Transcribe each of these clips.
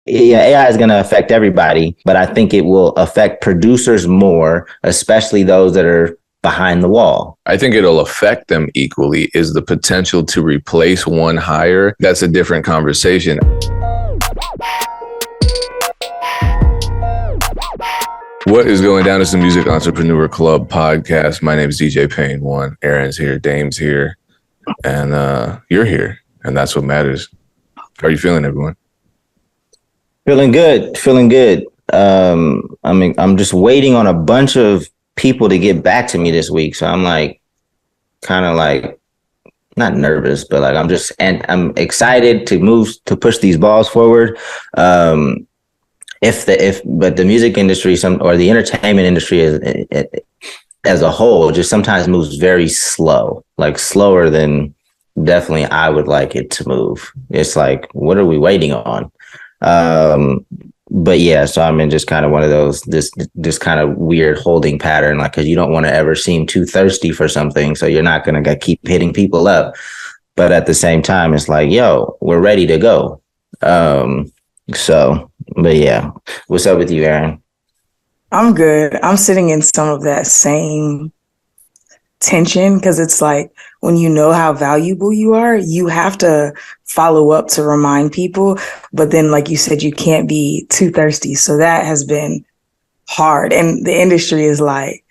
Yeah, AI is going to affect everybody, but I think it will affect producers more, especially those that are behind the wall. I think it'll affect them equally. Is the potential to replace one hire? That's a different conversation. What is going down? It's the Music Entrepreneur Club podcast. My name is DJ Payne One. Aaron's here, Dame's here, and you're here, and that's what matters. How are you feeling, everyone? Feeling good. I'm just waiting on a bunch of people to get back to me this week. So I'm kind of not nervous, but I'm excited to push these balls forward. But the music industry, or the entertainment industry as a whole, just sometimes moves very slow, slower than definitely I would like it to move. It's like, what are we waiting on? But yeah, so I'm in just kind of one of those, this kind of weird holding pattern, because you don't want to ever seem too thirsty for something. So you're not going to keep hitting people up. But at the same time, it's like, yo, we're ready to go. But yeah, what's up with you, Aaron? I'm good. I'm sitting in some of that same tension, because it's like, when you know how valuable you are, you have to follow up to remind people. But then, like you said, you can't be too thirsty. So that has been hard. And the industry is like,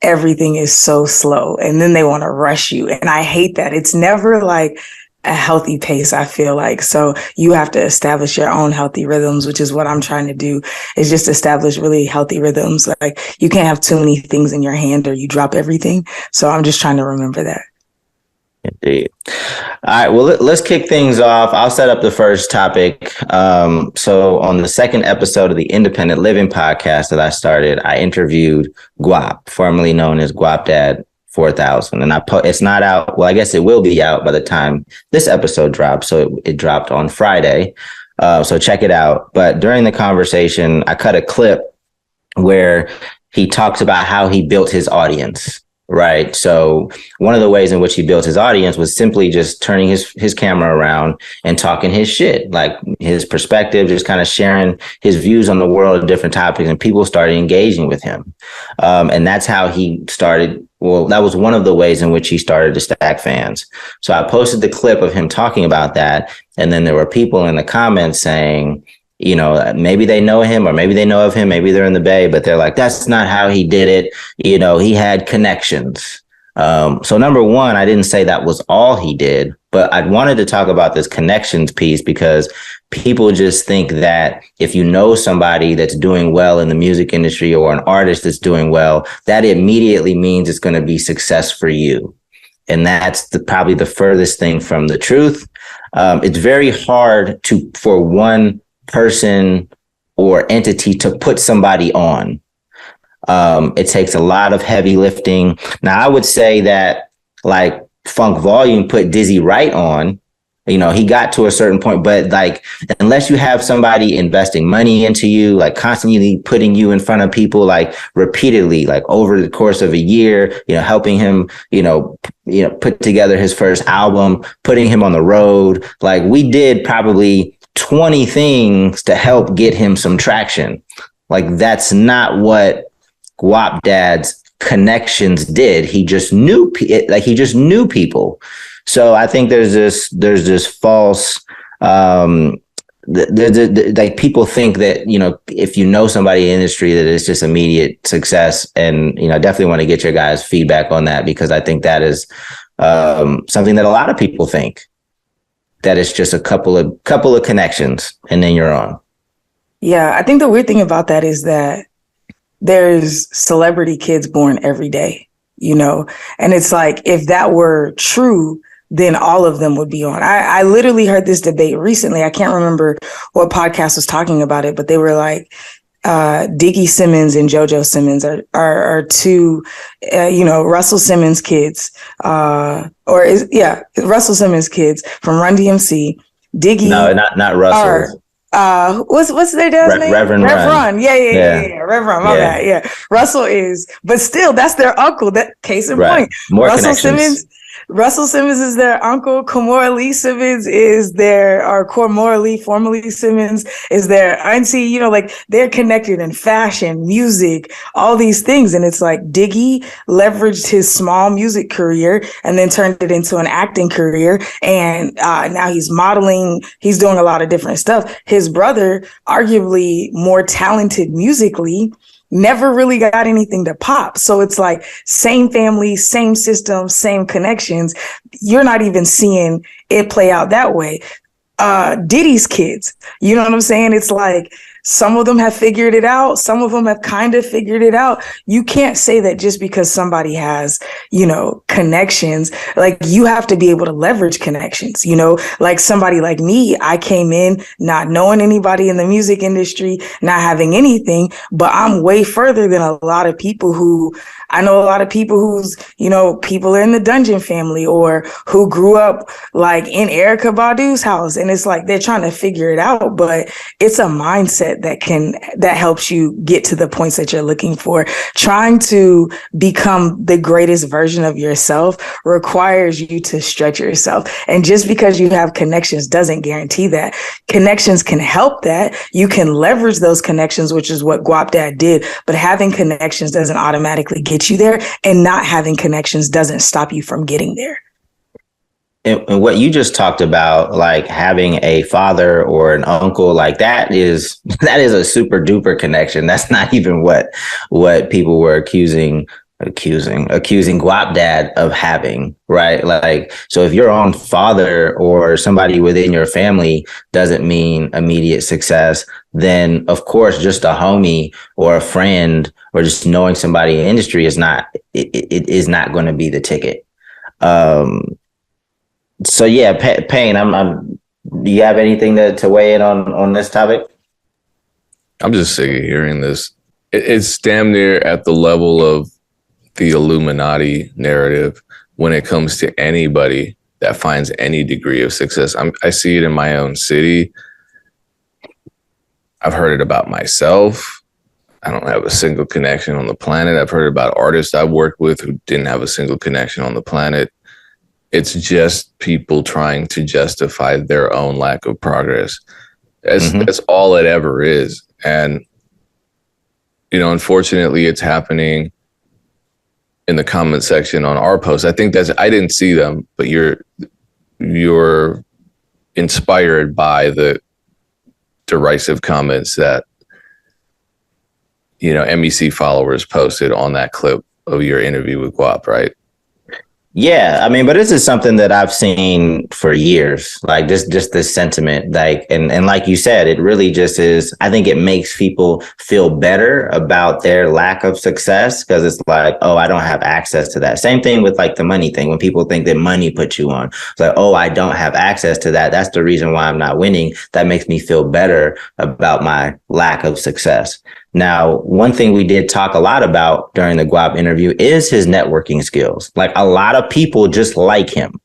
everything is so slow. And then they want to rush you. And I hate that. It's never like a healthy pace, I feel like. So you have to establish your own healthy rhythms, which is what I'm trying to do, is just establish really healthy rhythms. Like, you can't have too many things in your hand or you drop everything. So I'm just trying to remember that. Indeed. All right. Well, let's kick things off. I'll set up the first topic. So on the second episode of the Independent Living podcast that I started, I interviewed Guap, formerly known as Guap Dad 4000. And it's not out. Well, I guess it will be out by the time this episode drops. So it dropped on Friday. So check it out. But during the conversation, I cut a clip where he talks about how he built his audience. Right. So one of the ways in which he built his audience was simply just turning his camera around and talking his shit, like his perspective, just kind of sharing his views on the world of different topics, and people started engaging with him. And that's how he started. Well, that was one of the ways in which he started to stack fans. So I posted the clip of him talking about that. And then there were people in the comments saying, you know, maybe they know him or maybe they know of him. Maybe they're in the Bay, but they're like, that's not how he did it. You know, he had connections. So number one, I didn't say that was all he did, but I wanted to talk about this connections piece, because people just think that if you know somebody that's doing well in the music industry, or an artist that's doing well, that immediately means it's going to be success for you. And that's probably the furthest thing from the truth. It's very hard for one person or entity to put somebody on. It takes a lot of heavy lifting. Now, I would say that like Funk Volume put Dizzy Wright on, you know, he got to a certain point, but like, unless you have somebody investing money into you, like constantly putting you in front of people, like repeatedly, like over the course of a year, you know, helping him, you know, put together his first album, putting him on the road. Like, we did probably 20 things to help get him some traction. Like, that's not what Guap Dad's connections did. He just knew people. So I think there's this false, like, people think that, you know, if you know somebody in the industry, that it's just immediate success. And, you know, I definitely want to get your guys' feedback on that, because I think that is something that a lot of people think, that it's just a couple of connections and then you're on. Yeah, I think the weird thing about that is that there's celebrity kids born every day, you know, and it's like, if that were true, then all of them would be on. I literally heard this debate recently. I can't remember what podcast was talking about it, but they were like, Diggy Simmons and JoJo Simmons are two, you know, Russell Simmons kids, Russell Simmons kids from Run DMC. Diggy. No, not Russell. What's their dad's name? Reverend Run. Yeah. Reverend Run. My bad. Yeah. Russell is, but still, that's their uncle. That case in point. More Russell connections. Simmons. Russell Simmons is their uncle. Kamora Lee Simmons is their, or Kamora Lee, formerly Simmons, is their auntie. You know, like they're connected in fashion, music, all these things. And it's like Diggy leveraged his small music career and then turned it into an acting career. And now he's modeling. He's doing a lot of different stuff. His brother, arguably more talented musically, never really got anything to pop. So it's like same family, same system, same connections. You're not even seeing it play out that way. Diddy's kids, you know what I'm saying? It's like some of them have figured it out. Some of them have kind of figured it out. You can't say that just because somebody has, you know, connections, like you have to be able to leverage connections, you know, like somebody like me, I came in not knowing anybody in the music industry, not having anything, but I'm way further than a lot of people who, I know a lot of people who's, you know, people are in the Dungeon family or who grew up like in Erykah Badu's house. And it's like they're trying to figure it out, but it's a mindset that helps you get to the points that you're looking for. Trying to become the greatest version of yourself requires you to stretch yourself. And just because you have connections doesn't guarantee that. Connections can help that. You can leverage those connections, which is what Guap Dad did. But having connections doesn't automatically get you there. And not having connections doesn't stop you from getting there. And what you just talked about, like having a father or an uncle, like that is a super duper connection. That's not even what people were accusing Guap Dad of having, right? Like, so if your own father or somebody within your family doesn't mean immediate success, then of course just a homie or a friend or just knowing somebody in the industry is not going to be the ticket. So yeah, Payne, do you have anything to weigh in on this topic? I'm just sick of hearing this. It's damn near at the level of the Illuminati narrative when it comes to anybody that finds any degree of success. I see it in my own city. I've heard it about myself. I don't have a single connection on the planet. I've heard about artists I've worked with who didn't have a single connection on the planet. It's just people trying to justify their own lack of progress. That's all it ever is. And, you know, unfortunately, it's happening in the comment section on our post. I think I didn't see them, but you're inspired by the derisive comments that, you know, MEC followers posted on that clip of your interview with Guap, right? Yeah, I mean, but this is something that I've seen for years, like just this sentiment, like, and like you said, it really just is, I think it makes people feel better about their lack of success because it's like, oh, I don't have access to that. Same thing with like the money thing. When people think that money puts you on, it's like, oh, I don't have access to that. That's the reason why I'm not winning. That makes me feel better about my lack of success. Now, one thing we did talk a lot about during the Guap interview is his networking skills. Like a lot of people just like him.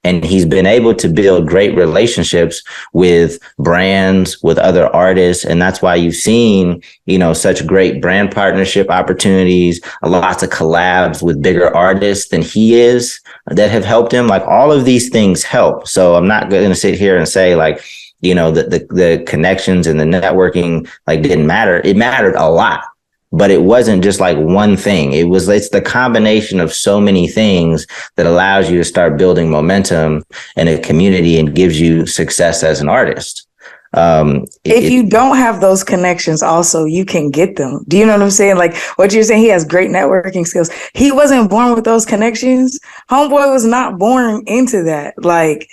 And he's been able to build great relationships with brands, with other artists. And that's why you've seen, you know, such great brand partnership opportunities, lots of collabs with bigger artists than he is that have helped him. Like all of these things help. So I'm not going to sit here and say like, you know, the connections and the networking like didn't matter. It mattered a lot, but it wasn't just like one thing. It's the combination of so many things that allows you to start building momentum in a community and gives you success as an artist. If you don't have those connections, also, you can get them. Do you know what I'm saying? Like what you're saying, he has great networking skills. He wasn't born with those connections. Homeboy was not born into that. Like,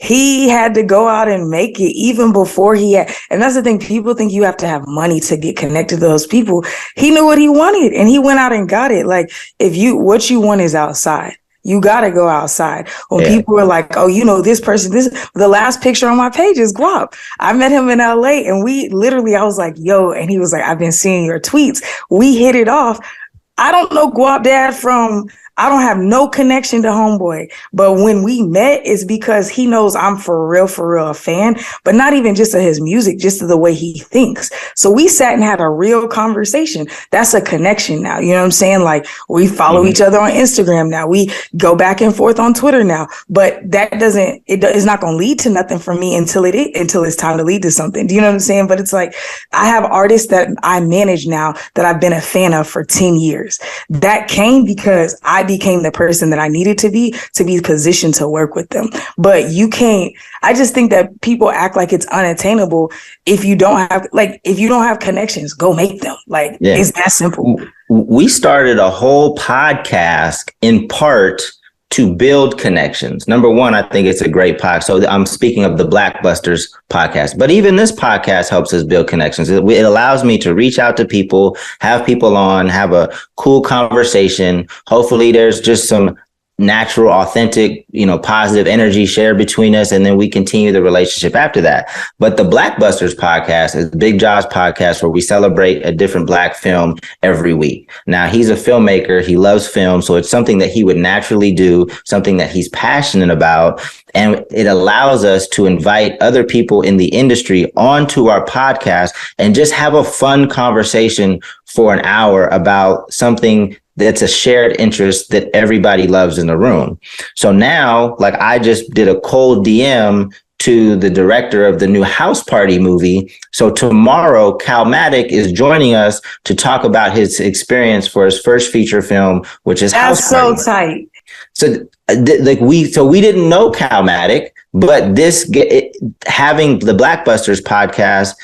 he had to go out and make it even before he had. And that's the thing. People think you have to have money to get connected to those people. He knew what he wanted and he went out and got it. Like what you want is outside. You got to go outside. When people were like, oh, you know, this person, the last picture on my page is Guap. I met him in LA and I was like, yo, and he was like, I've been seeing your tweets. We hit it off. I don't know Guap Dad from I don't have no connection to homeboy. But when we met, it's because he knows I'm for real a fan, but not even just of his music, just of the way he thinks. So we sat and had a real conversation. That's a connection now. You know what I'm saying? Like, we follow each other on Instagram now. We go back and forth on Twitter now. But that it's not going to lead to nothing for me until it's time to lead to something. Do you know what I'm saying? But it's like, I have artists that I manage now that I've been a fan of for 10 years. That came because I became the person that I needed to be positioned to work with them. But I just think that people act like it's unattainable if you don't have connections, go make them. Like, it's that simple. We started a whole podcast in part to build connections. Number one, I think it's a great podcast. So I'm speaking of the Blackbusters podcast, but even this podcast helps us build connections. It allows me to reach out to people, have people on, have a cool conversation. Hopefully there's just some natural, authentic, positive energy shared between us. And then we continue the relationship after that. But the Blackbusters podcast is Big Jaw's podcast where we celebrate a different Black film every week. Now, he's a filmmaker. He loves film. So it's something that he would naturally do, something that he's passionate about. And it allows us to invite other people in the industry onto our podcast and just have a fun conversation for an hour about something that's a shared interest that everybody loves in the room. So now, like, I just did a cold DM to the director of the new House Party movie. So tomorrow, Calmatic is joining us to talk about his experience for his first feature film, which is House Party. That's so tight. So we didn't know Calmatic, but having the Blackbusters podcast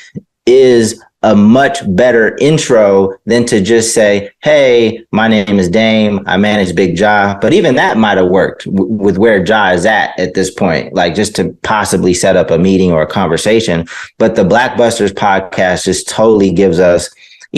is a much better intro than to just say, hey, my name is Dame, I manage Big Jaw. But even that might have worked with where Jaw is at this point, like just to possibly set up a meeting or a conversation. But the Blackbusters podcast just totally gives us,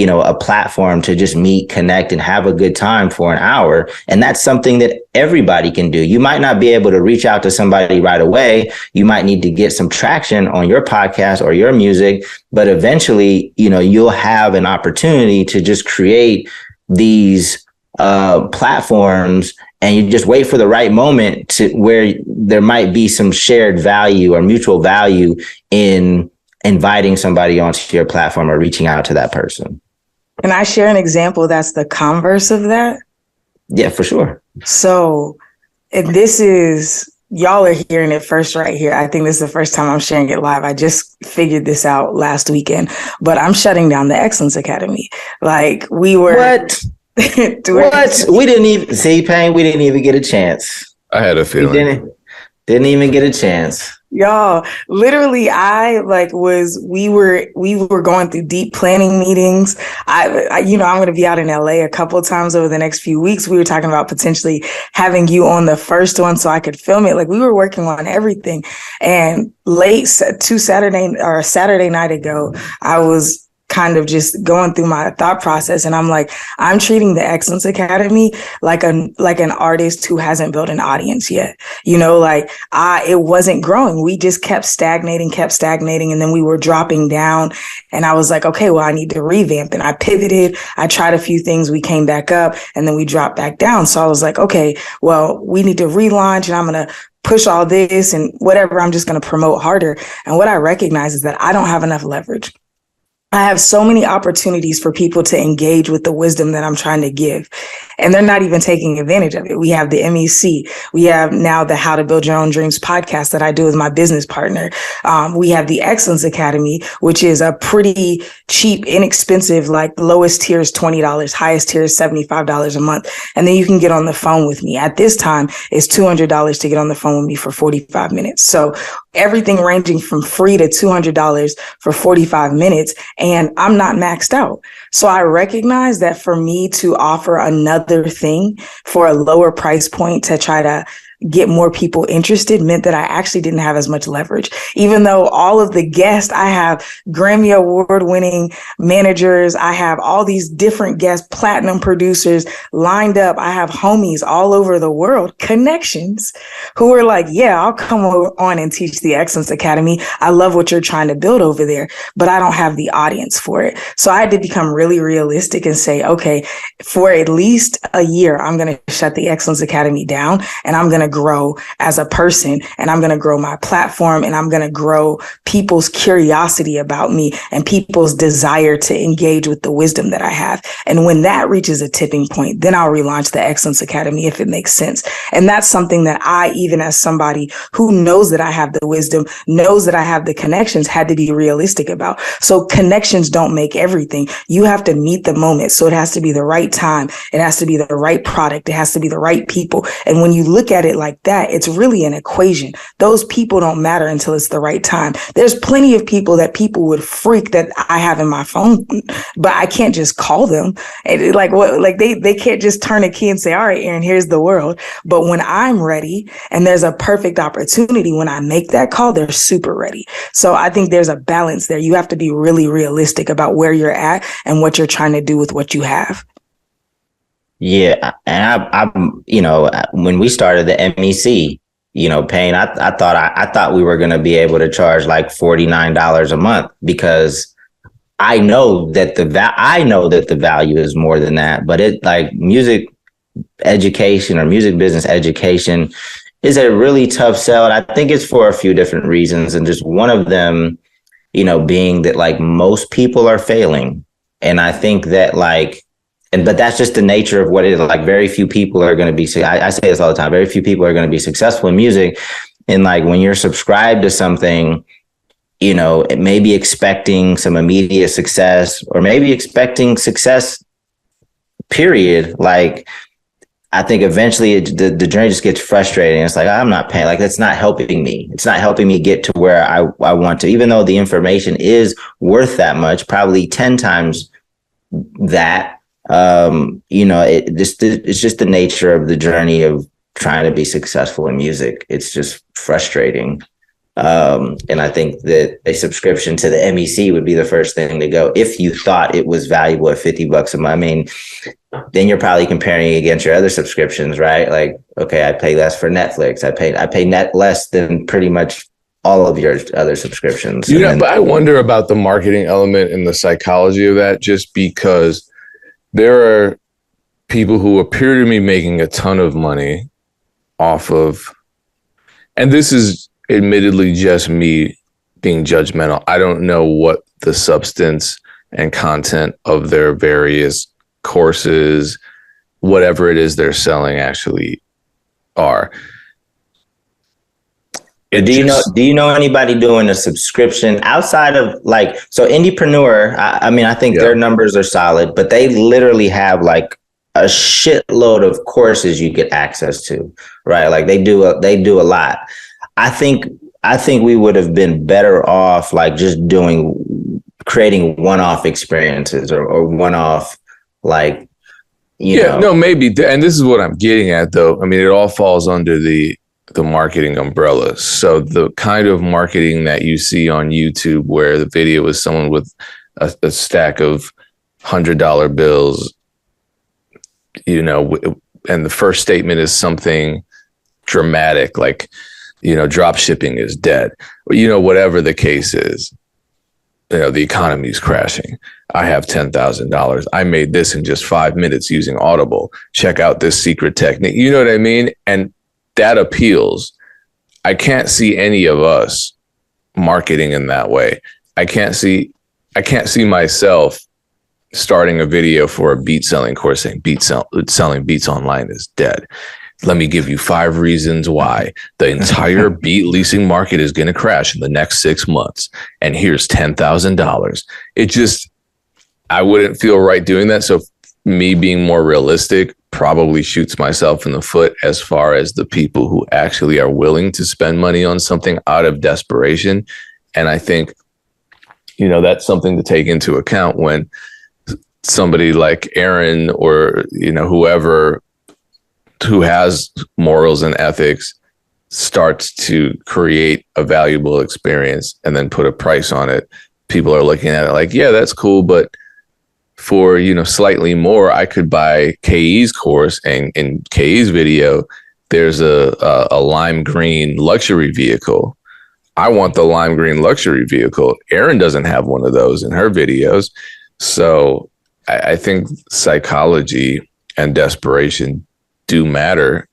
a platform to just meet, connect, and have a good time for an hour. And that's something that everybody can do. You might not be able to reach out to somebody right away. You might need to get some traction on your podcast or your music, but eventually, you'll have an opportunity to just create these platforms, and you just wait for the right moment to where there might be some shared value or mutual value in inviting somebody onto your platform or reaching out to that person. Can I share an example that's the converse of that? Yeah, for sure. So, and this is, y'all are hearing it first right here. I think this is the first time I'm sharing it live. I just figured this out last weekend, but I'm shutting down the Excellence Academy. Like, we were... What? We didn't even see, Payne. We didn't even get a chance. I had a feeling. We didn't even get a chance. Y'all, literally, we were going through deep planning meetings. I'm going to be out in LA a couple of times over the next few weeks. We were talking about potentially having you on the first one so I could film it. Like, we were working on everything. And Saturday night ago, I was kind of just going through my thought process. And I'm like, I'm treating the Excellence Academy like an artist who hasn't built an audience yet. It wasn't growing. We just kept stagnating. And then we were dropping down. And I was like, okay, well, I need to revamp. And I pivoted. I tried a few things. We came back up and then we dropped back down. So I was like, okay, well, we need to relaunch, and I'm going to push all this and whatever. I'm just going to promote harder. And what I recognize is that I don't have enough leverage. I have so many opportunities for people to engage with the wisdom that I'm trying to give, and they're not even taking advantage of it. We have the MEC. We have now the How to Build Your Own Dreams podcast that I do with my business partner. We have the Excellence Academy, which is a pretty cheap, inexpensive, like lowest tier is $20, highest tier is $75 a month. And then you can get on the phone with me. At this time, it's $200 to get on the phone with me for 45 minutes. So everything ranging from free to $200 for 45 minutes. And I'm not maxed out. So I recognize that for me to offer another thing for a lower price point to try to get more people interested meant that I actually didn't have as much leverage. Even though all of the guests, I have Grammy Award winning managers, I have all these different guests, platinum producers lined up. I have homies all over the world, connections, who are like, yeah, I'll come on and teach the Excellence Academy. I love what you're trying to build over there, but I don't have the audience for it. So I had to become really realistic and say, okay, for at least a year, I'm going to shut the Excellence Academy down, and I'm going to grow as a person, and I'm going to grow my platform, and I'm going to grow people's curiosity about me and people's desire to engage with the wisdom that I have. And when that reaches a tipping point, then I'll relaunch the Excellence Academy if it makes sense. And that's something that I, even as somebody who knows that I have the wisdom, knows that I have the connections, had to be realistic about. So connections don't make everything. You have to meet the moment. So it has to be the right time. It has to be the right product. It has to be the right people. And when you look at it like that, it's really an equation. Those people don't matter until it's the right time. There's plenty of people that people would freak that I have in my phone, but I can't just call them. And they can't just turn a key and say, all right, Aaron, here's the world. But when I'm ready and there's a perfect opportunity, when I make that call, they're super ready. So I think there's a balance there. You have to be really realistic about where you're at and what you're trying to do with what you have. Yeah, and I'm, when we started the MEC, Payne, I thought we were going to be able to charge like $49 a month, because I know that the value is more than that. But it, like, music education or music business education is a really tough sell. And I think it's for a few different reasons, and just one of them, being that, like, most people are failing, and I think that, like. But that's just the nature of what it is. Like, very few people are going to be, I say this all the time, very few people are going to be successful in music. And, like, when you're subscribed to something, it may be expecting some immediate success, or maybe expecting success, period. Like, I think eventually the journey just gets frustrating. It's like, I'm not paying. Like, that's not helping me. It's not helping me get to where I want to, even though the information is worth that much, probably 10 times that. It's just the nature of the journey of trying to be successful in music. It's just frustrating. And I think that a subscription to the MEC would be the first thing to go if you thought it was valuable at $50 a month. I mean, then you're probably comparing against your other subscriptions, right? Like, okay, I pay less for Netflix. I pay net less than pretty much all of your other subscriptions. But I wonder about the marketing element and the psychology of that, just because there are people who appear to be making a ton of money off of, and this is admittedly just me being judgmental. I don't know what the substance and content of their various courses, whatever it is they're selling, actually are. Do you know anybody doing a subscription outside of, like, so Indiepreneur? I think their numbers are solid, but they literally have like a shitload of courses you get access to, right? Like, they do a lot. I think we would have been better off, like, just creating one-off experiences or one-off, like, no, maybe. And this is what I'm getting at, though. I mean, it all falls under the marketing umbrella. So the kind of marketing that you see on YouTube, where the video is someone with a stack of $100 bills, and the first statement is something dramatic, like, drop shipping is dead, whatever the case is, the economy is crashing. I have $10,000. I made this in just 5 minutes using Audible. Check out this secret technique. You know what I mean? And that appeals. I can't see any of us marketing in that way. I can't see myself starting a video for a beat selling course saying selling beats online is dead. Let me give you 5 reasons why the entire beat leasing market is going to crash in the next 6 months. And here's $10,000. I wouldn't feel right doing that. So me being more realistic probably shoots myself in the foot as far as the people who actually are willing to spend money on something out of desperation. And I think, that's something to take into account when somebody like Aaron or, whoever who has morals and ethics starts to create a valuable experience and then put a price on it, people are looking at it like, yeah, that's cool, but for, you know, slightly more, I could buy KE's course, and in KE's video, there's a lime green luxury vehicle. I want the lime green luxury vehicle. Erin doesn't have one of those in her videos. So I think psychology and desperation do matter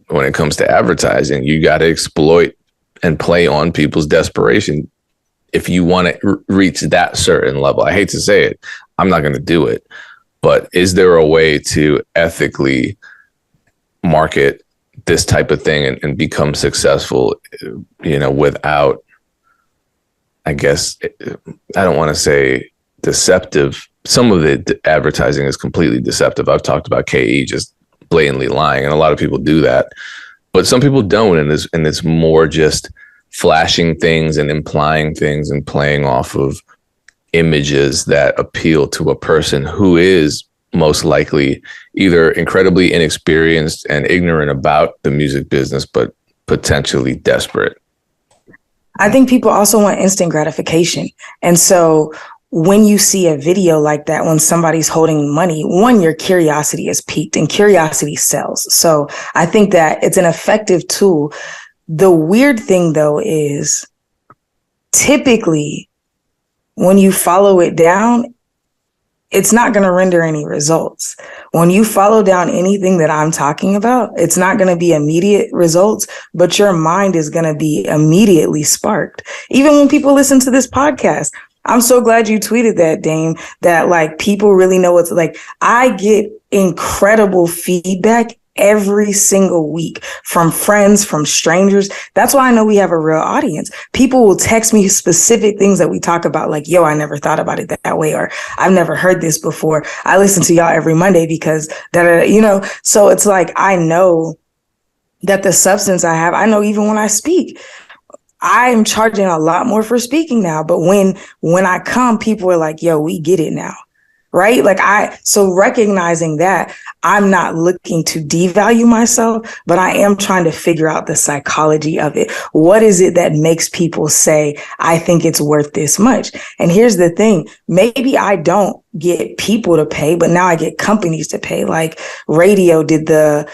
when it comes to advertising. You got to exploit and play on people's desperation if you want to reach that certain level. I hate to say it, I'm not going to do it, but is there a way to ethically market this type of thing and become successful, you know, without, I guess, I don't want to say deceptive. Some of the advertising is completely deceptive. I've talked about KE just blatantly lying, and a lot of people do that, but some people don't. And it's more just flashing things and implying things and playing off of images that appeal to a person who is most likely either incredibly inexperienced and ignorant about the music business, but potentially desperate. I think people also want instant gratification. And so when you see a video like that, when somebody's holding money, one, your curiosity is piqued, and curiosity sells. So I think that it's an effective tool. The weird thing, though, is typically when you follow it down, it's not going to render any results. When you follow down anything that I'm talking about, it's not going to be immediate results, but your mind is going to be immediately sparked. Even when people listen to this podcast, I'm so glad you tweeted that, Dame, that like people really know what's like. I get incredible feedback every single week from friends, from strangers. That's why I know we have a real audience. People will text me specific things that we talk about, like, yo, I never thought about it that way, or I've never heard this before. I listen to y'all every Monday because you know, so it's like, I know that the substance I have, I know even when I speak, I'm charging a lot more for speaking now. But when I come, people are like, yo, we get it now. Right? Like so recognizing that, I'm not looking to devalue myself, but I am trying to figure out the psychology of it. What is it that makes people say, I think it's worth this much? And here's the thing, maybe I don't get people to pay, but now I get companies to pay. Like Radio did the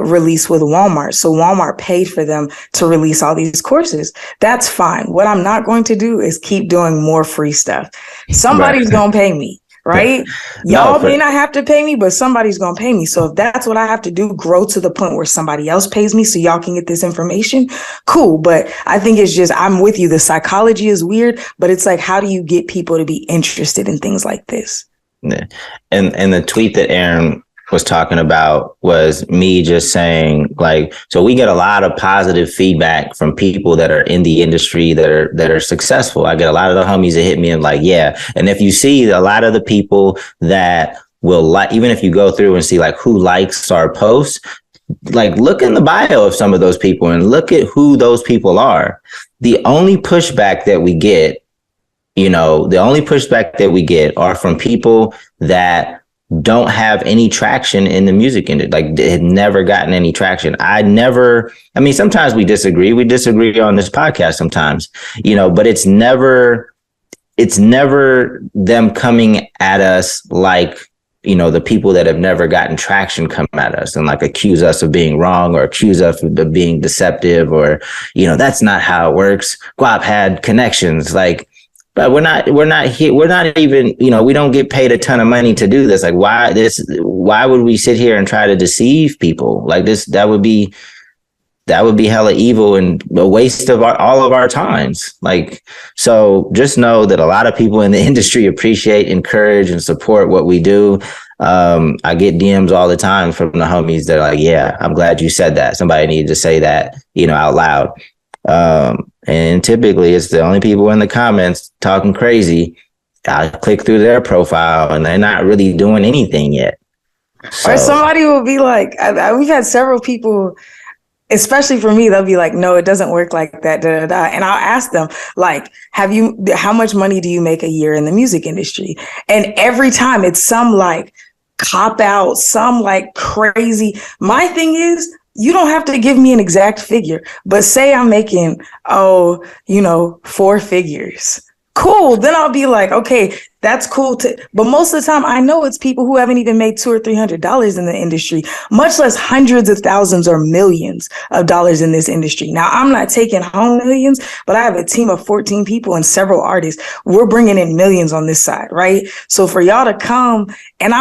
release with Walmart. So Walmart paid for them to release all these courses. That's fine. What I'm not going to do is keep doing more free stuff. Somebody's going to pay me. Right? Y'all may not have to pay me, but somebody's going to pay me. So if that's what I have to do, grow to the point where somebody else pays me so y'all can get this information, cool. But I think it's just, I'm with you. The psychology is weird, but it's like, how do you get people to be interested in things like this? Yeah. And the tweet that Erin was talking about was me just saying, like, so we get a lot of positive feedback from people that are in the industry that are successful. I get a lot of the homies that hit me and like, yeah. And if you see a lot of the people that will like, even if you go through and see like who likes our posts, like look in the bio of some of those people and look at who those people are. The only pushback that we get, are from people that don't have any traction in the music industry, like had never gotten any traction. Sometimes we disagree on this podcast sometimes, but it's never them coming at us like, the people that have never gotten traction come at us and like accuse us of being wrong or accuse us of being deceptive or, that's not how it works. Guap had connections, like, but we're not here. We're not even, we don't get paid a ton of money to do this. Like, why would we sit here and try to deceive people like this? That would be hella evil and a waste of all of our times. Like, so just know that a lot of people in the industry appreciate, encourage, and support what we do. I get DMs all the time from the homies that are like, yeah, I'm glad you said that. Somebody needed to say that, out loud. And typically it's the only people in the comments talking crazy. I click through their profile and they're not really doing anything yet. So. Or somebody will be like, we've had several people, especially for me, they'll be like, no, it doesn't work like that. Da, da, da. And I'll ask them, like, how much money do you make a year in the music industry? And every time it's some like cop out, some like crazy. My thing is, you don't have to give me an exact figure, but say I'm making, 4 figures. Cool. Then I'll be like, okay, that's cool. But most of the time I know it's people who haven't even made $200 or $300 in the industry, much less hundreds of thousands or millions of dollars in this industry. Now, I'm not taking home millions, but I have a team of 14 people and several artists. We're bringing in millions on this side, right? So for y'all to come, and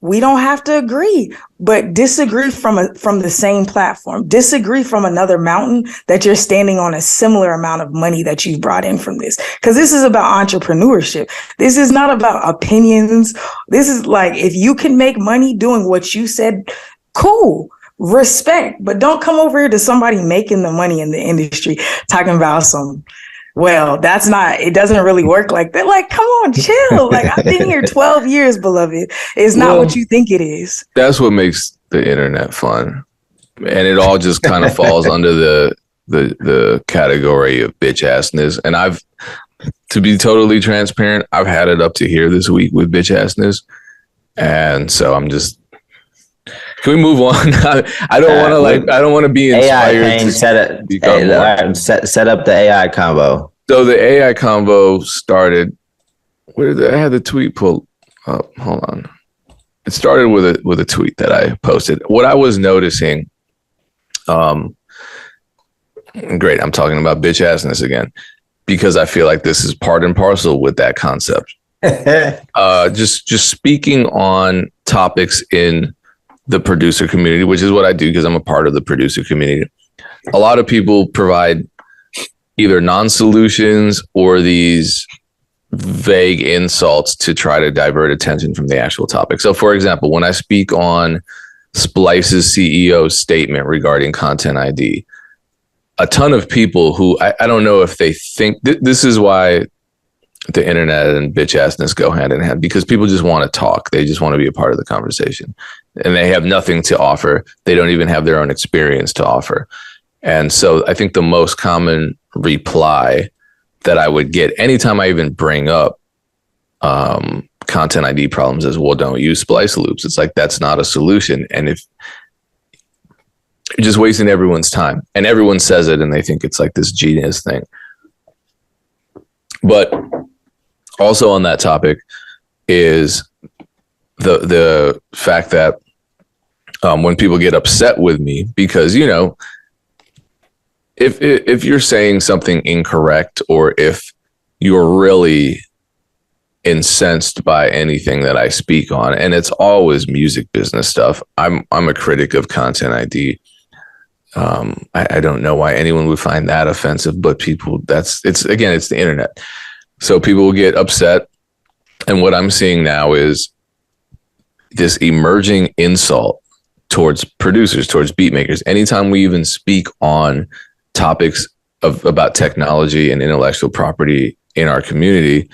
we don't have to agree, but disagree from the same platform. Disagree from another mountain that you're standing on a similar amount of money that you've brought in from this. Because this is about entrepreneurship. This is not about opinions. This is like, if you can make money doing what you said, cool. Respect. But don't come over here to somebody making the money in the industry talking about it doesn't really work like that. Like, come on, chill. Like, I've been here 12 years, beloved. It's not what you think it is. That's what makes the internet fun. And it all just kind of falls under the category of bitch assness. And to be totally transparent, I've had it up to here this week with bitch assness. And so can we move on? I don't want to be inspired. AI set up the AI combo. So the AI combo started. I had the tweet pulled up. Hold on. It started with a tweet that I posted. What I was noticing, great. I'm talking about bitch assness again, because I feel like this is part and parcel with that concept. Just speaking on topics in the producer community, which is what I do because I'm a part of the producer community. A lot of people provide either non-solutions or these vague insults to try to divert attention from the actual topic. So for example, when I speak on Splice's CEO's statement regarding Content ID, a ton of people who I don't know if they think this is why the internet and bitch assness go hand in hand, because people just want to talk. They just want to be a part of the conversation, and they have nothing to offer. They don't even have their own experience to offer. And so I think the most common reply that I would get anytime I even bring up Content ID problems is, well, don't use splice loops. It's like, that's not a solution. And if you're just wasting everyone's time, and everyone says it and they think it's like this genius thing. But also on that topic is the fact that when people get upset with me, because, if you're saying something incorrect, or if you're really incensed by anything that I speak on, and it's always music business stuff, I'm a critic of Content ID. I don't know why anyone would find that offensive, but people, it's the internet. So people will get upset. And what I'm seeing now is this emerging insult towards producers, towards beat makers. Anytime we even speak on topics about technology and intellectual property in our community,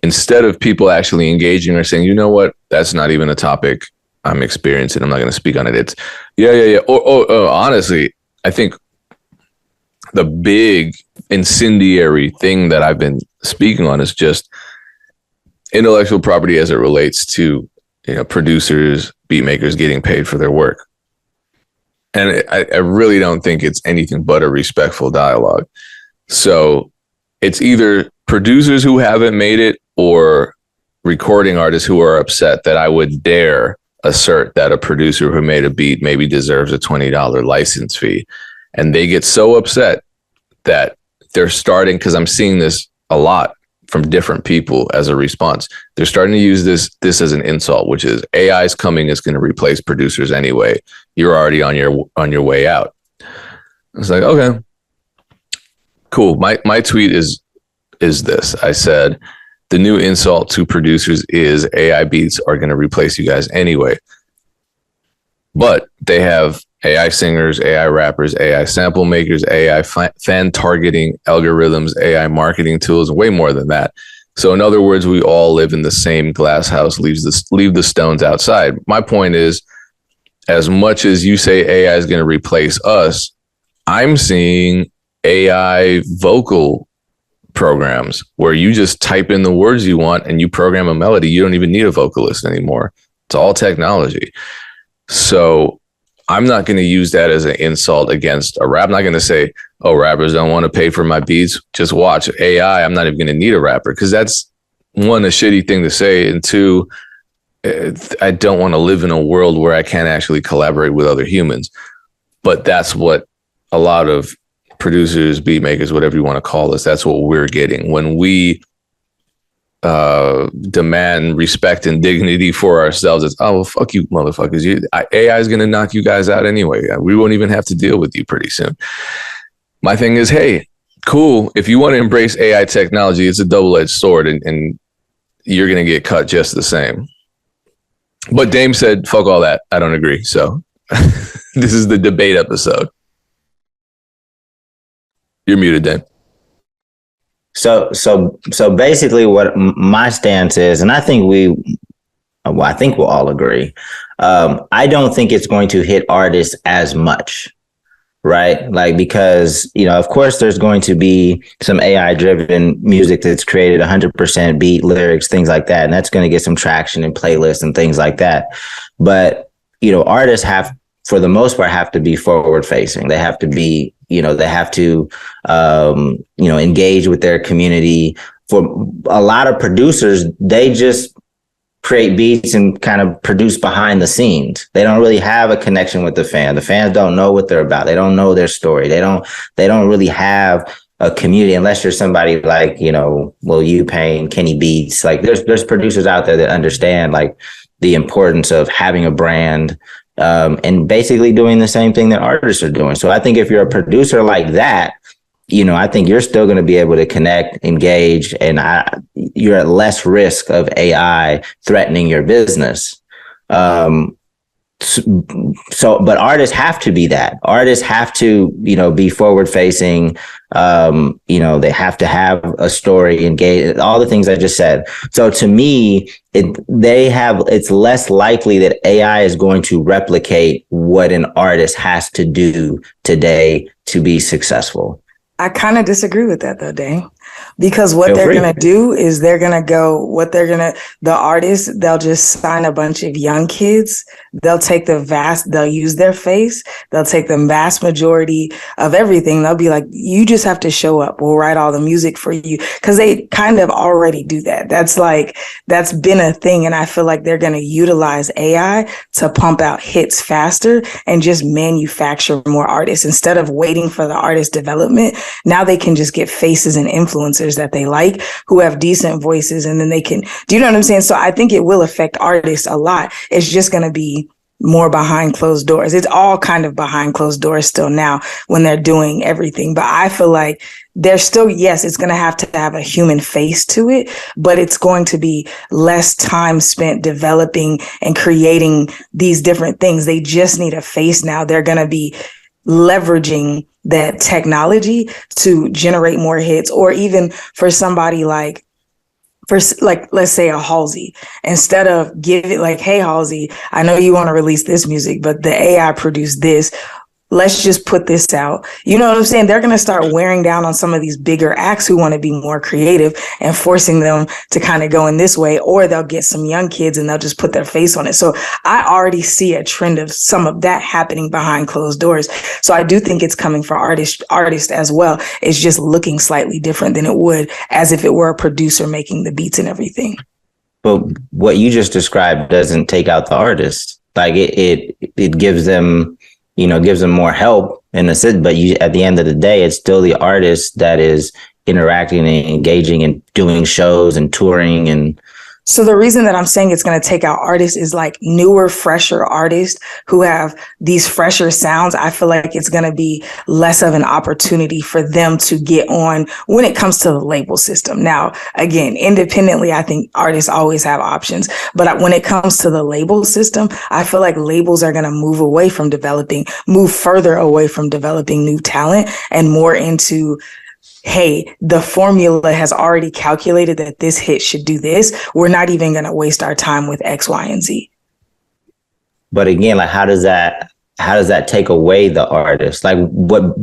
instead of people actually engaging or saying, you know what, that's not even a topic I'm experiencing, I'm not going to speak on it. It's yeah. Or honestly, I think the big incendiary thing that I've been speaking on is just intellectual property as it relates to, producers, beat makers getting paid for their work. And I really don't think it's anything but a respectful dialogue. So it's either producers who haven't made it or recording artists who are upset that I would dare assert that a producer who made a beat maybe deserves a $20 license fee. And they get so upset that they're starting, because I'm seeing this a lot from different people as a response, they're starting to use this as an insult, which is AI's coming, is going to replace producers anyway. You're already on your way out. It's like, okay, cool. My tweet is this. I said, the new insult to producers is AI beats are going to replace you guys anyway. But they have AI singers, AI rappers, AI sample makers, AI fan targeting algorithms, AI marketing tools, way more than that. So in other words, we all live in the same glass house, leave the stones outside. My point is, as much as you say AI is going to replace us, I'm seeing AI vocal programs where you just type in the words you want and you program a melody. You don't even need a vocalist anymore. It's all technology. So I'm not going to use that as an insult against a rap. I'm not going to say, oh, rappers don't want to pay for my beats. Just watch AI. I'm not even going to need a rapper, because that's, one, a shitty thing to say. And two, I don't want to live in a world where I can't actually collaborate with other humans. But that's what a lot of producers, beat makers, whatever you want to call us, that's what we're getting. When we demand respect and dignity for ourselves, it's, oh, well, fuck you, motherfuckers. AI is going to knock you guys out anyway. We won't even have to deal with you pretty soon. My thing is, hey, cool. If you want to embrace AI technology, it's a double-edged sword, and you're going to get cut just the same. But Dame said, fuck all that. I don't agree. So this is the debate episode. You're muted, Dame. So basically what my stance is, and I think we'll all agree. I don't think it's going to hit artists as much, right? Like, because, of course there's going to be some AI driven music that's created 100% beat, lyrics, things like that. And that's going to get some traction in playlists and things like that. But, artists for the most part, have to be forward facing. They have to be, they have to, engage with their community. For a lot of producers, they just create beats and kind of produce behind the scenes. They don't really have a connection with the fan. The fans don't know what they're about. They don't know their story. They don't really have a community, unless you're somebody like, Lil U-Pain, Kenny Beats. Like, there's producers out there that understand like the importance of having a brand, and basically doing the same thing that artists are doing. So I think if you're a producer like that, I think you're still going to be able to connect, engage, and you're at less risk of AI threatening your business. But artists have to be that. Artists have to, be forward facing. They have to have a story, engage, all the things I just said. So to me, it's less likely that AI is going to replicate what an artist has to do today to be successful. I kind of disagree with that though, Dane, because what they're going to do is the artists, they'll just sign a bunch of young kids. They'll use their face. They'll take the vast majority of everything. They'll be like, you just have to show up. We'll write all the music for you. Cause they kind of already do that. That's been a thing. And I feel like they're going to utilize AI to pump out hits faster and just manufacture more artists instead of waiting for the artist development. Now they can just get faces and influencers that they like, who have decent voices, and then they can, do you know what I'm saying? So I think it will affect artists a lot. It's just going to be more behind closed doors. It's all kind of behind closed doors still now when they're doing everything. But I feel like there's still, yes, it's going to have a human face to it, but it's going to be less time spent developing and creating these different things. They just need a face now. They're going to be leveraging that technology to generate more hits, or even for somebody like, let's say a Halsey, instead of give it like, hey, Halsey, I know you want to release this music, but the AI produced this. Let's just put this out. You know what I'm saying? They're going to start wearing down on some of these bigger acts who want to be more creative and forcing them to kind of go in this way, or they'll get some young kids and they'll just put their face on it. So I already see a trend of some of that happening behind closed doors. So I do think it's coming for artists as well. It's just looking slightly different than it would as if it were a producer making the beats and everything. But what you just described doesn't take out the artist. Like it gives them, gives them more help in a sense, but at the end of the day, it's still the artist that is interacting and engaging and doing shows and touring. And so the reason that I'm saying it's going to take out artists is like newer, fresher artists who have these fresher sounds. I feel like it's going to be less of an opportunity for them to get on when it comes to the label system. Now, again, independently, I think artists always have options. But when it comes to the label system, I feel like labels are going to move further away from developing new talent and more into, hey, the formula has already calculated that this hit should do this. We're not even going to waste our time with X, Y, and Z. But again, like, how does that take away the artist? Like what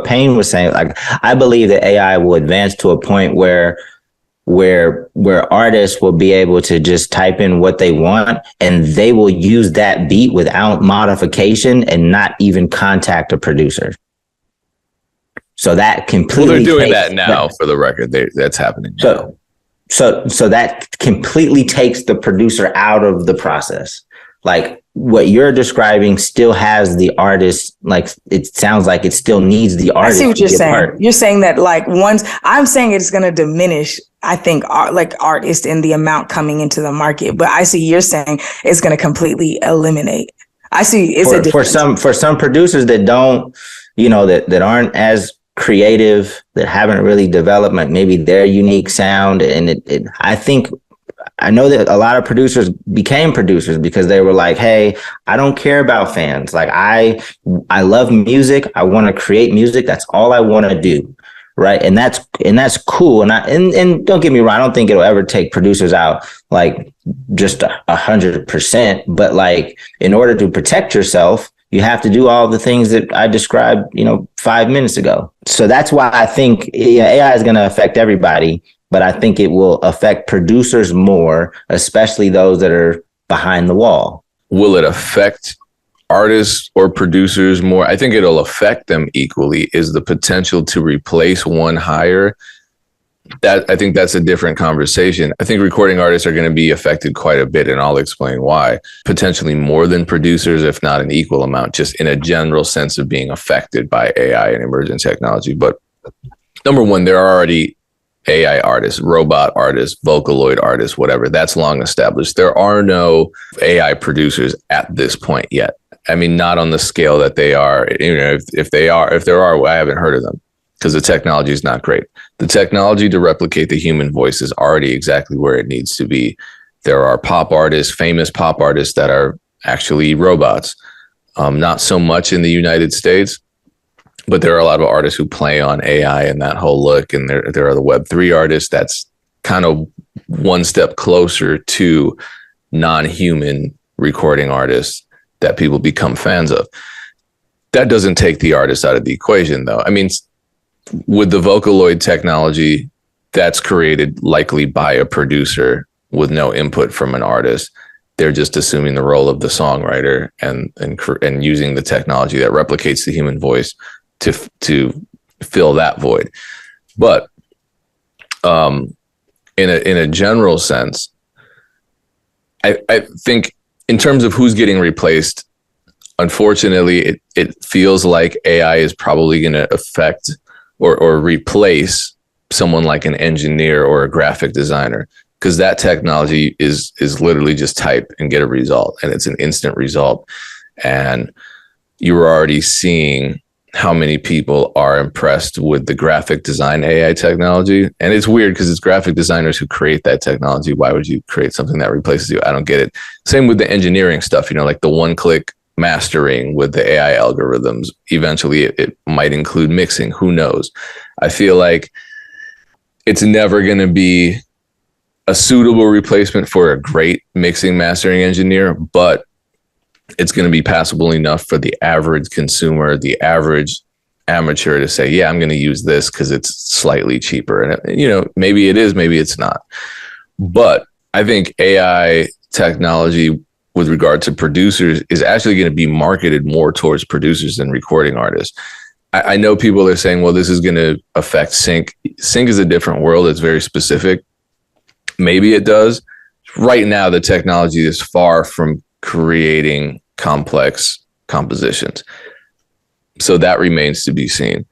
Payne was saying, like, I believe that AI will advance to a point where where artists will be able to just type in what they want and they will use that beat without modification and not even contact a producer. So that completely they're doing that now, for the record. That's happening now. So that completely takes the producer out of the process. Like what you're describing still has the artist, like it sounds like it still needs the artist. I see what you're saying. You're saying that like I'm saying it's going to diminish, I think, artists in the amount coming into the market. But I see you're saying it's going to completely eliminate. I see it's a difference. For some producers that don't, that aren't as creative, that haven't really developed maybe their unique sound. And I know that a lot of producers became producers because they were like, hey, I don't care about fans. Like I love music. I want to create music. That's all I want to do. Right. And that's cool. And don't get me wrong. I don't think it'll ever take producers out like just 100%. But like in order to protect yourself, you have to do all the things that I described, 5 minutes ago. So that's why I think AI is going to affect everybody, but I think it will affect producers more, especially those that are behind the wall. Will it affect artists or producers more? I think it'll affect them equally. Is the potential to replace one hire? I think that's a different conversation. I think recording artists are going to be affected quite a bit, and I'll explain why. Potentially more than producers, if not an equal amount, just in a general sense of being affected by AI and emerging technology. But number one, there are already AI artists, robot artists, Vocaloid artists, whatever. That's long established. There are no AI producers at this point yet. I mean, not on the scale that they are. If there are, I haven't heard of them because the technology is not great. The technology to replicate the human voice is already exactly where it needs to be. There are pop artists, famous pop artists that are actually robots. Not so much in the United States, but there are a lot of artists who play on AI and that whole look. And there are the Web3 artists that's kind of one step closer to non-human recording artists that people become fans of. That doesn't take the artist out of the equation, though. I mean, with the Vocaloid technology, that's created likely by a producer with no input from an artist. They're just assuming the role of the songwriter and using the technology that replicates the human voice to fill that void. But in a general sense, I think in terms of who's getting replaced, unfortunately, it feels like AI is probably going to affect or replace someone like an engineer or a graphic designer, because that technology is literally just type and get a result, and it's an instant result. And you're already seeing how many people are impressed with the graphic design AI technology. And it's weird because it's graphic designers who create that technology. Why would you create something that replaces you? I don't get it. Same with the engineering stuff, like the one-click mastering with the AI algorithms. Eventually it might include mixing. Who knows? I feel like it's never going to be a suitable replacement for a great mixing mastering engineer, but it's going to be passable enough for the average consumer, the average amateur to say, yeah, I'm going to use this because it's slightly cheaper. And, maybe it is, maybe it's not. But I think AI technology with regard to producers is actually going to be marketed more towards producers than recording artists. I know people are saying, well, this is going to affect sync. Sync is a different world. It's very specific. Maybe it does. Right now, the technology is far from creating complex compositions. So that remains to be seen.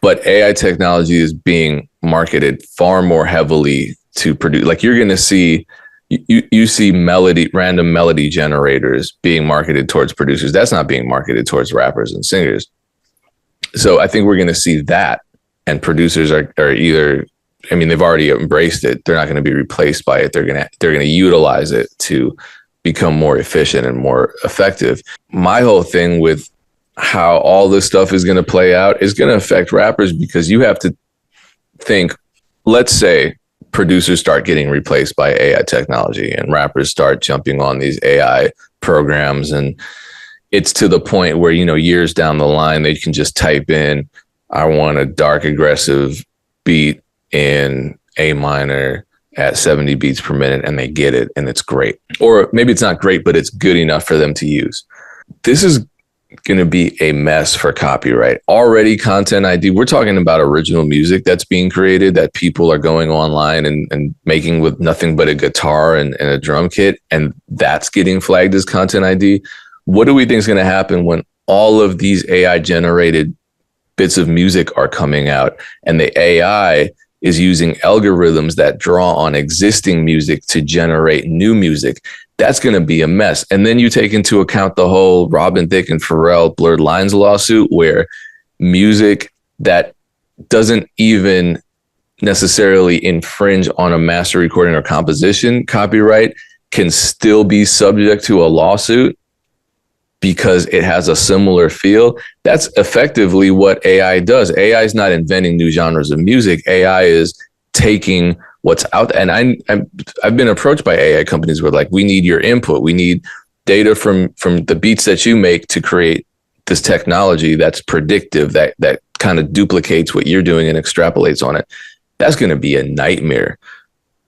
But AI technology is being marketed far more heavily to produce. Like you're going to see, you see random melody generators being marketed towards producers. That's not being marketed towards rappers and singers. So I think we're going to see that, and producers are either, they've already embraced it. They're not going to be replaced by it. They're going to utilize it to become more efficient and more effective. My whole thing with how all this stuff is going to play out is going to affect rappers, because you have to think, let's say producers start getting replaced by AI technology and rappers start jumping on these AI programs. And it's to the point where, years down the line, they can just type in, I want a dark, aggressive beat in A minor at 70 beats per minute and they get it and it's great. Or maybe it's not great, but it's good enough for them to use. This is going to be a mess for copyright. Already content ID, we're talking about original music that's being created that people are going online and making with nothing but a guitar and a drum kit, and that's getting flagged as content ID. What do we think is going to happen when all of these AI generated bits of music are coming out and the AI is using algorithms that draw on existing music to generate new music? That's going to be a mess. And then you take into account the whole Robin Thicke and Pharrell Blurred Lines lawsuit, where music that doesn't even necessarily infringe on a master recording or composition copyright can still be subject to a lawsuit because it has a similar feel. That's effectively what AI does. AI is not inventing new genres of music. AI is taking what's out there. And I've been approached by AI companies where, like, we need your input. We need data from the beats that you make to create this technology that's predictive, that kind of duplicates what you're doing and extrapolates on it. That's going to be a nightmare.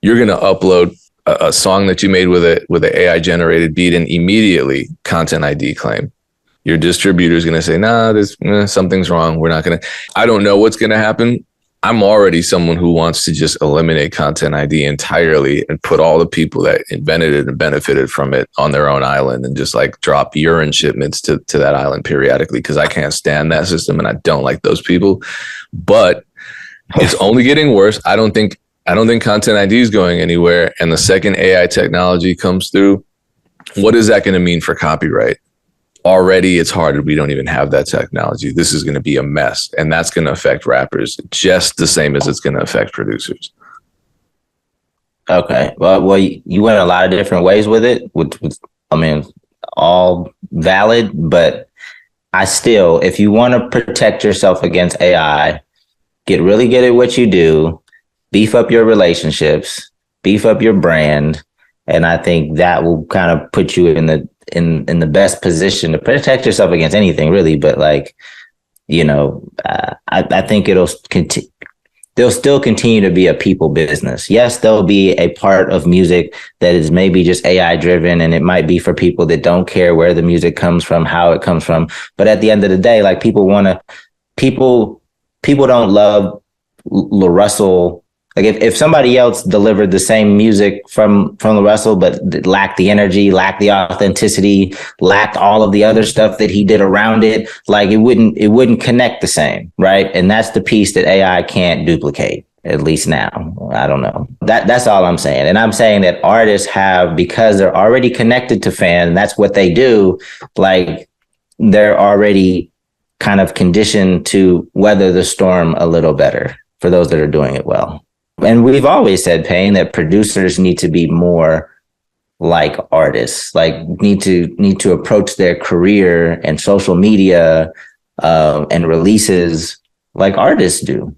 You're going to upload a song that you made with an AI generated beat and immediately content ID claim. Your distributor is going to say, nah, something's wrong. We're not going to. I don't know what's going to happen. I'm already someone who wants to just eliminate content ID entirely and put all the people that invented it and benefited from it on their own island and just like drop urine shipments to that island periodically, because I can't stand that system and I don't like those people. But it's only getting worse. I don't think content ID is going anywhere. And the second AI technology comes through, what is that going to mean for copyright? Already it's hard. We don't even have that technology. This is going to be a mess. And that's going to affect rappers just the same as it's going to affect producers. Okay. Well, you went a lot of different ways with it, which I mean, all valid, but I still, if you want to protect yourself against AI, get really good at what you do, beef up your relationships, beef up your brand. And I think that will kind of put you in the best position to protect yourself against anything, really. But like, you know, I think they'll still continue to be a people business. Yes, there'll be a part of music that is maybe just AI driven, and it might be for people that don't care where the music comes from, how it comes from. But at the end of the day, like, people don't love La Russell. Like, if somebody else delivered the same music from La Russell, but lacked the energy, lacked the authenticity, lacked all of the other stuff that he did around it, like, it wouldn't connect the same, right? And that's the piece that AI can't duplicate, at least now. I don't know. That's all I'm saying. And I'm saying that artists have, because they're already connected to fans, and that's what they do, like, they're already kind of conditioned to weather the storm a little better for those that are doing it well. And we've always said, Payne, that producers need to be more like artists, like need to approach their career and social media and releases like artists do.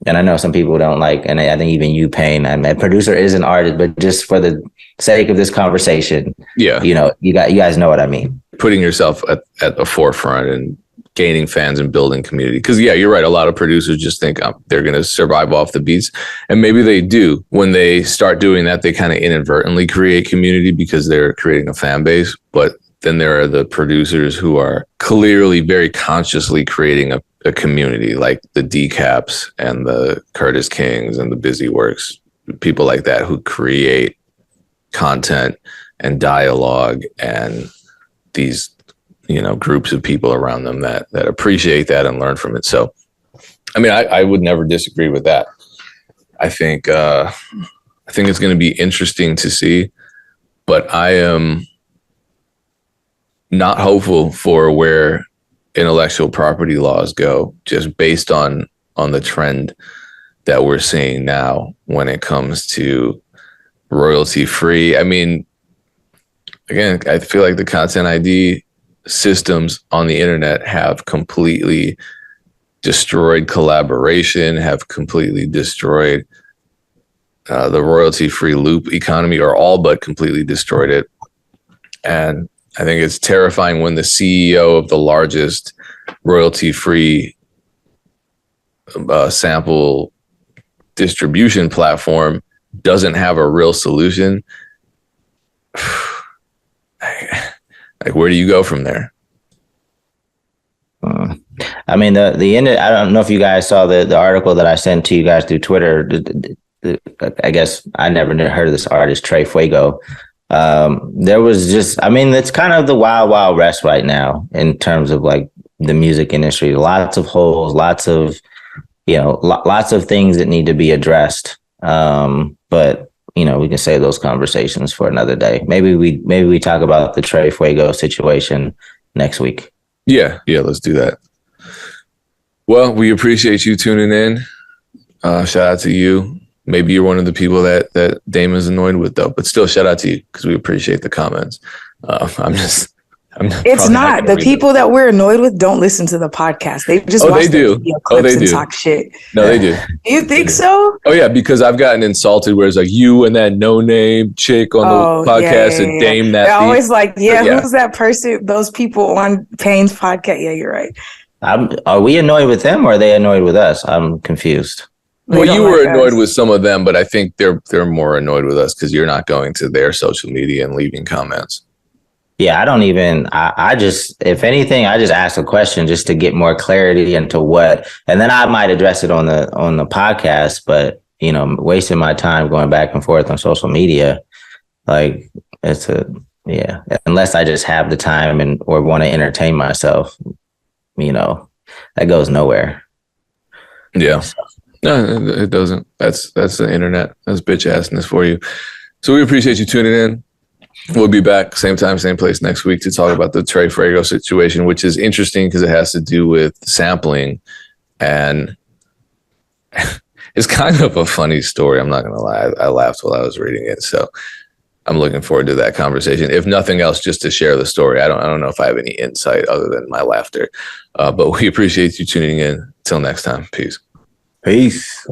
And I know some people don't like, and I think even you, Payne, I mean, a producer is an artist, but just for the sake of this conversation, yeah, you know, you guys know what I mean. Putting yourself at the forefront and gaining fans and building community. Because, yeah, you're right. A lot of producers just think they're going to survive off the beats. And maybe they do. When they start doing that, they kind of inadvertently create community because they're creating a fan base. But then there are the producers who are clearly very consciously creating a community, like the Decaps and the Curtis Kings and the Busy Works, people like that who create content and dialogue and these, you know, groups of people around them that appreciate that and learn from it. So, I mean, I would never disagree with that. I think it's going to be interesting to see, but I am not hopeful for where intellectual property laws go, just based on the trend that we're seeing now when it comes to royalty free. I mean, again, I feel like the content ID systems on the internet have completely destroyed collaboration, have completely destroyed the royalty-free loop economy, or all but completely destroyed it. And I think it's terrifying when the CEO of the largest royalty-free sample distribution platform doesn't have a real solution, like where do you go from there? I mean, the end. I don't know if you guys saw the article that I sent to you guys through Twitter. I guess I never heard of this artist, Trey Fuego. There was just, I mean, it's kind of the wild, wild west right now in terms of like the music industry. Lots of holes, lots of, lots of things that need to be addressed. But we can save those conversations for another day. Maybe we talk about the Trey Fuego situation next week. Yeah, let's do that. Well, we appreciate you tuning in. Shout out to you. Maybe you're one of the people that Damon's annoyed with, though, but still shout out to you because we appreciate the comments. It's not the people that we're annoyed with don't listen to the podcast. They just watch the video clips and talk shit. No, they do. Do you think so? Oh yeah, because I've gotten insulted where it's like you and that no name chick on the podcast and Dame that. They're always like, who's that person? Those people on Payne's podcast. Yeah, you're right. Are we annoyed with them or are they annoyed with us? I'm confused. Well, you were annoyed with some of them, but I think they're more annoyed with us because you're not going to their social media and leaving comments. Yeah, I don't even, I just, if anything, I just ask a question just to get more clarity into what, and then I might address it on the podcast, but, wasting my time going back and forth on social media, like unless I just have the time or want to entertain myself, that goes nowhere. Yeah. No, it doesn't. That's the internet. That's bitch assness for you. So we appreciate you tuning in. We'll be back same time, same place next week to talk about the Trey Fuego situation, which is interesting because it has to do with sampling. And it's kind of a funny story. I'm not going to lie. I laughed while I was reading it. So I'm looking forward to that conversation. If nothing else, just to share the story. I don't know if I have any insight other than my laughter. But we appreciate you tuning in. Till next time. Peace. Peace.